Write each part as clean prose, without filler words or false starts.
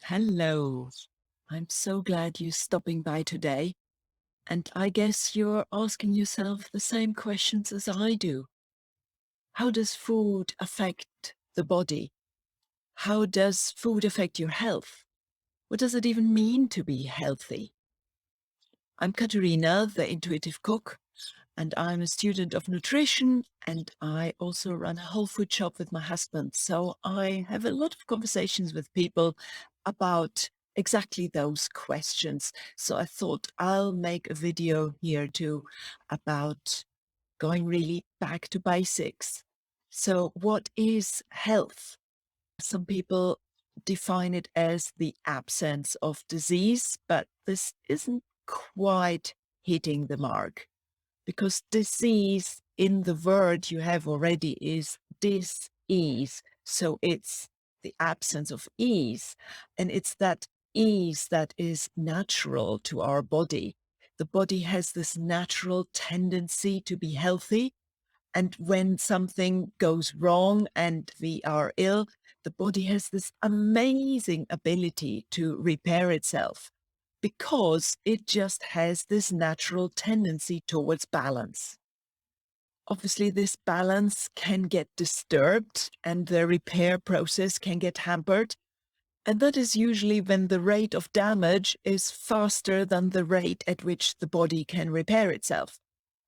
Hello. I'm so glad you're stopping by today. And I guess you're asking yourself the same questions as I do. How does food affect the body? How does food affect your health? What does it even mean to be healthy? I'm Katerina, the intuitive cook, and I'm a student of nutrition, and I also run a whole food shop with my husband. So I have a lot of conversations with people about exactly those questions. So I thought I'll make a video here too about going really back to basics. So what is health? Some people define it as the absence of disease, but this isn't quite hitting the mark, because disease in the word you have already is dis-ease. So it's the absence of ease. And it's that ease that is natural to our body. The body has this natural tendency to be healthy. And when something goes wrong and we are ill, the body has this amazing ability to repair itself, because it just has this natural tendency towards balance. Obviously, this balance can get disturbed and the repair process can get hampered. And that is usually when the rate of damage is faster than the rate at which the body can repair itself.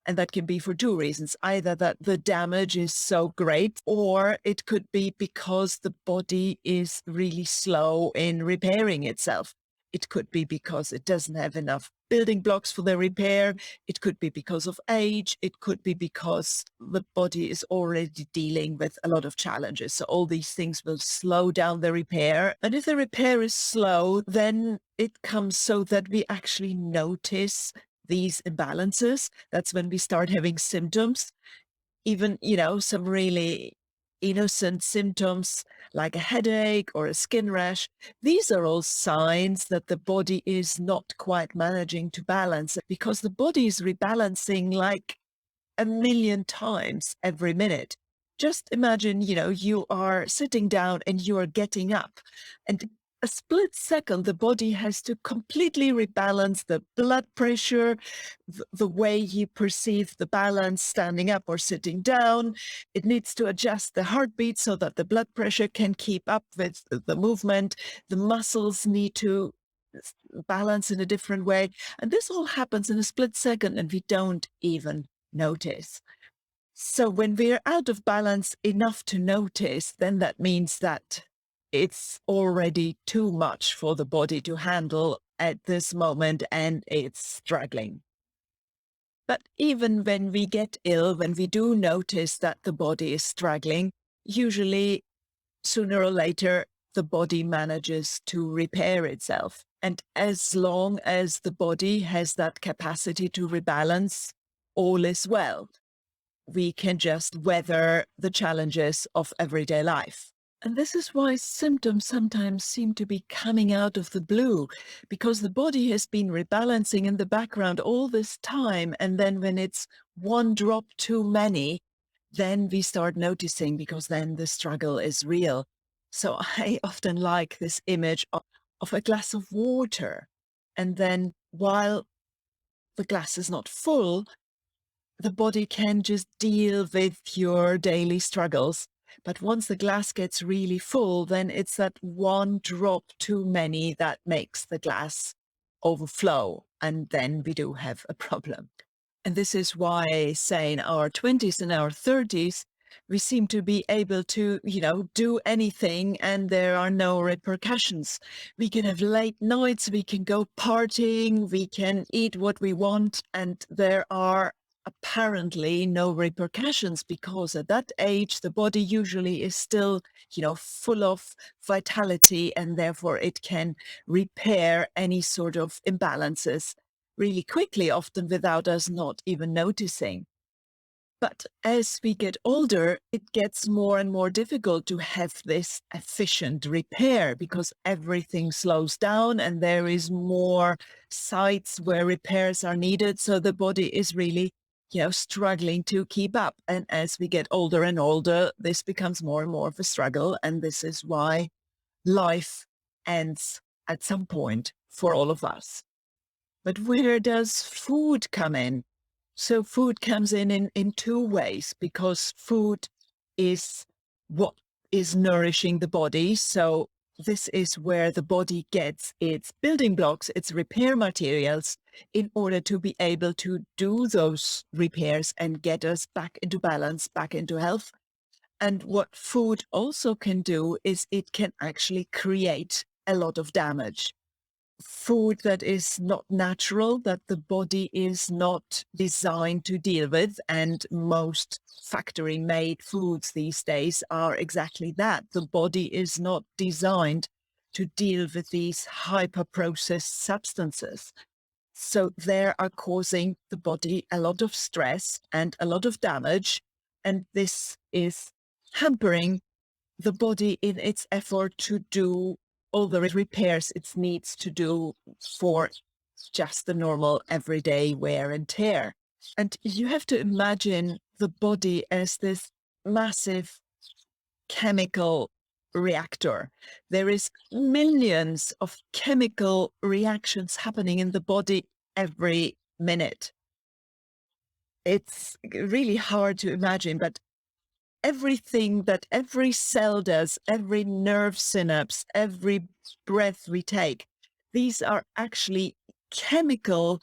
And that can be for two reasons: either that the damage is so great, or it could be because the body is really slow in repairing itself. It could be because it doesn't have enough building blocks for the repair. It could be because of age. It could be because the body is already dealing with a lot of challenges. So all these things will slow down the repair. And if the repair is slow, then it comes so that we actually notice these imbalances. That's when we start having symptoms, even, some really innocent symptoms like a headache or a skin rash. These are all signs that the body is not quite managing to balance, because the body is rebalancing like a million times every minute. Just imagine, you are sitting down and you are getting up, and a split second, the body has to completely rebalance the blood pressure, the way you perceive the balance standing up or sitting down. It needs to adjust the heartbeat so that the blood pressure can keep up with the movement. The muscles need to balance in a different way. And this all happens in a split second, and we don't even notice. So when we're out of balance enough to notice, then that means that it's already too much for the body to handle at this moment, and it's struggling. But even when we get ill, when we do notice that the body is struggling, usually sooner or later, the body manages to repair itself. And as long as the body has that capacity to rebalance, all is well. We can just weather the challenges of everyday life. And this is why symptoms sometimes seem to be coming out of the blue, because the body has been rebalancing in the background all this time. And then when it's one drop too many, then we start noticing, because then the struggle is real. So I often like this image of a glass of water. And then while the glass is not full, the body can just deal with your daily struggles. But once the glass gets really full, then it's that one drop too many that makes the glass overflow. And then we do have a problem. And this is why, say, in our 20s and our 30s, we seem to be able to, do anything and there are no repercussions. We can have late nights, we can go partying, we can eat what we want, and there are apparently no repercussions, because at that age, the body usually is still, full of vitality, and therefore it can repair any sort of imbalances really quickly, often without us not even noticing. But as we get older, it gets more and more difficult to have this efficient repair, because everything slows down and there is more sites where repairs are needed. So the body is really, struggling to keep up. And as we get older and older, this becomes more and more of a struggle. And this is why life ends at some point for all of us. But where does food come in? So food comes in two ways, because food is what is nourishing the body. So this is where the body gets its building blocks, its repair materials, in order to be able to do those repairs and get us back into balance, back into health. And what food also can do is it can actually create a lot of damage. Food that is not natural, that the body is not designed to deal with. And most factory made foods these days are exactly that. The body is not designed to deal with these hyper processed substances. So they are causing the body a lot of stress and a lot of damage. And this is hampering the body in its effort to do all the repairs it needs to do for just the normal everyday wear and tear. And you have to imagine the body as this massive chemical reactor. There is millions of chemical reactions happening in the body every minute. It's really hard to imagine, but everything that every cell does, every nerve synapse, every breath we take, these are actually chemical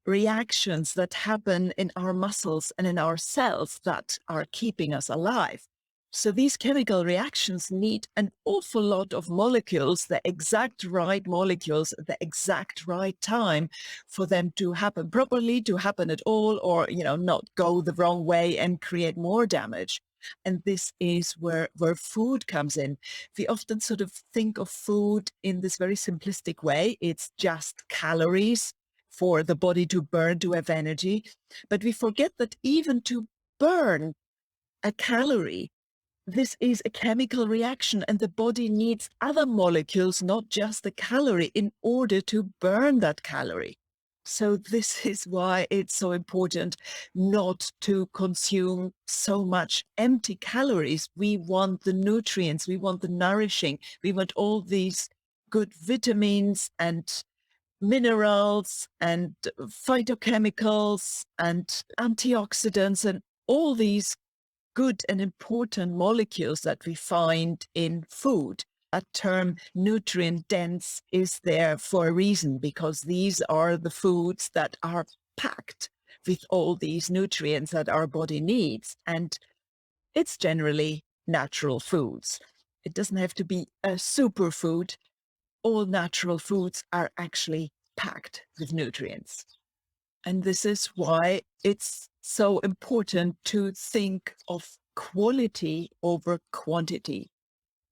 reactions that happen in our muscles and in our cells that are keeping us alive. So these chemical reactions need an awful lot of molecules, the exact right molecules at the exact right time for them to happen properly, to happen at all, or, not go the wrong way and create more damage. And this is where food comes in. We often sort of think of food in this very simplistic way. It's just calories for the body to burn, to have energy. But we forget that even to burn a calorie, this is a chemical reaction, and the body needs other molecules, not just the calorie, in order to burn that calorie. So this is why it's so important not to consume so much empty calories. We want the nutrients, we want the nourishing, we want all these good vitamins and minerals and phytochemicals and antioxidants and all these good and important molecules that we find in food. That term nutrient dense is there for a reason, because these are the foods that are packed with all these nutrients that our body needs. And it's generally natural foods. It doesn't have to be a superfood. All natural foods are actually packed with nutrients. And this is why it's so important to think of quality over quantity.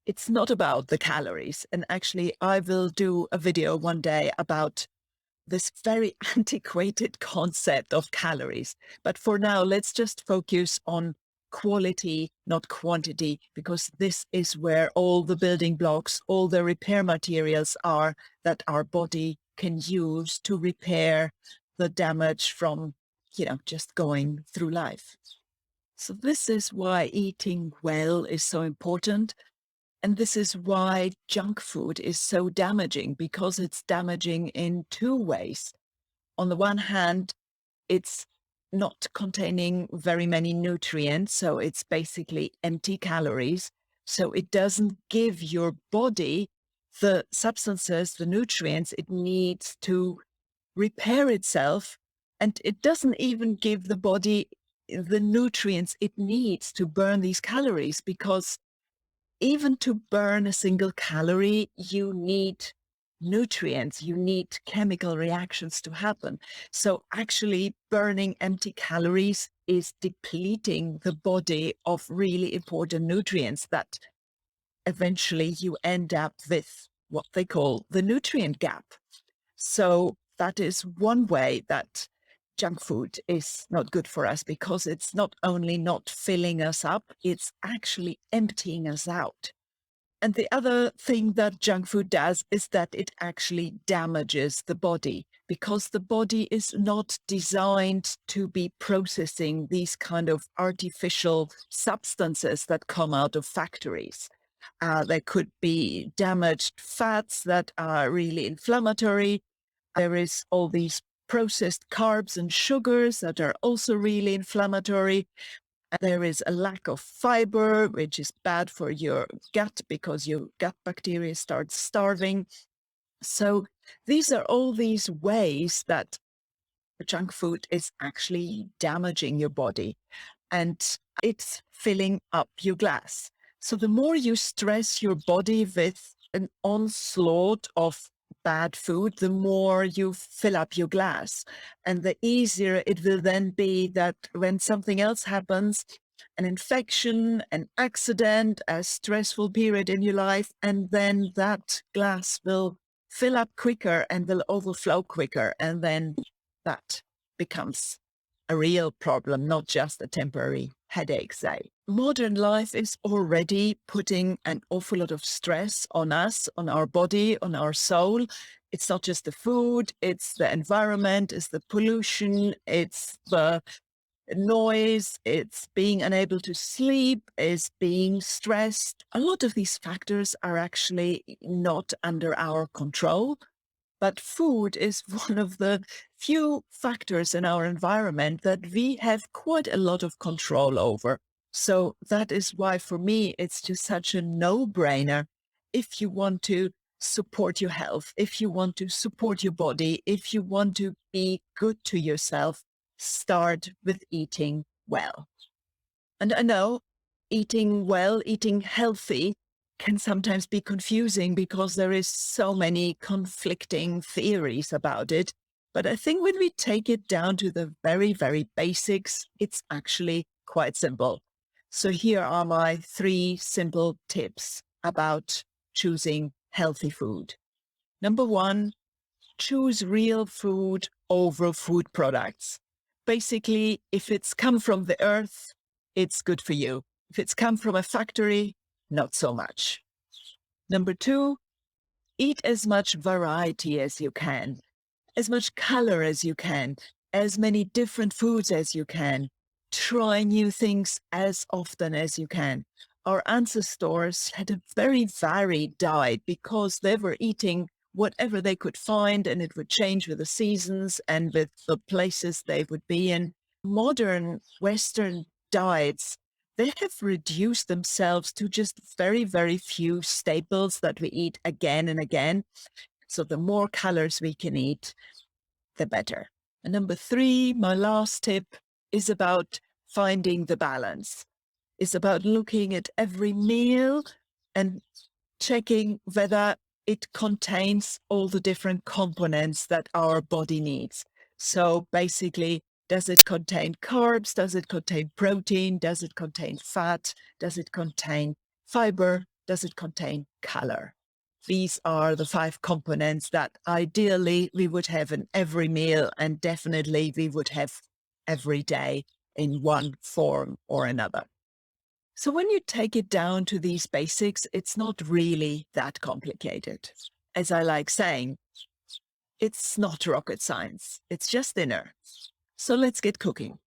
It's not about the calories. And actually, I will do a video one day about this very antiquated concept of calories. But for now, let's just focus on quality, not quantity, because this is where all the building blocks, all the repair materials are that our body can use to repair the damage from, just going through life. So this is why eating well is so important. And this is why junk food is so damaging, because it's damaging in two ways. On the one hand, it's not containing very many nutrients, so it's basically empty calories. So it doesn't give your body the substances, the nutrients it needs to repair itself. And it doesn't even give the body the nutrients it needs to burn these calories, because even to burn a single calorie, you need nutrients, you need chemical reactions to happen. So actually burning empty calories is depleting the body of really important nutrients that eventually you end up with what they call the nutrient gap. So that is one way that junk food is not good for us, because it's not only not filling us up, it's actually emptying us out. And the other thing that junk food does is that it actually damages the body, because the body is not designed to be processing these kind of artificial substances that come out of factories. There could be damaged fats that are really inflammatory. There is all these processed carbs and sugars that are also really inflammatory. There is a lack of fiber, which is bad for your gut because your gut bacteria start starving. So these are all these ways that junk food is actually damaging your body and it's filling up your glass. So the more you stress your body with an onslaught of bad food, the more you fill up your glass. And the easier it will then be that when something else happens, an infection, an accident, a stressful period in your life, and then that glass will fill up quicker and will overflow quicker. And then that becomes a real problem, not just a temporary headache, say. Modern life is already putting an awful lot of stress on us, on our body, on our soul. It's not just the food, it's the environment, it's the pollution, it's the noise, it's being unable to sleep, it's being stressed. A lot of these factors are actually not under our control. But food is one of the few factors in our environment that we have quite a lot of control over. So that is why for me, it's just such a no-brainer. If you want to support your health, if you want to support your body, if you want to be good to yourself, start with eating well. And I know eating well, eating healthy can sometimes be confusing because there is so many conflicting theories about it. But I think when we take it down to the very, very basics, it's actually quite simple. So here are my 3 simple tips about choosing healthy food. Number 1, choose real food over food products. Basically, if it's come from the earth, it's good for you. If it's come from a factory, not so much. Number 2, eat as much variety as you can, as much color as you can, as many different foods as you can. Try new things as often as you can. Our ancestors had a very varied diet because they were eating whatever they could find, and it would change with the seasons and with the places they would be in. Modern Western diets, they have reduced themselves to just very, very few staples that we eat again and again. So the more colors we can eat, the better. And number 3, my last tip is about finding the balance. It's about looking at every meal and checking whether it contains all the different components that our body needs. So basically, does it contain carbs? Does it contain protein? Does it contain fat? Does it contain fiber? Does it contain color? These are the 5 components that ideally we would have in every meal, and definitely we would have every day in one form or another. So when you take it down to these basics, it's not really that complicated. As I like saying, it's not rocket science. It's just dinner. So let's get cooking.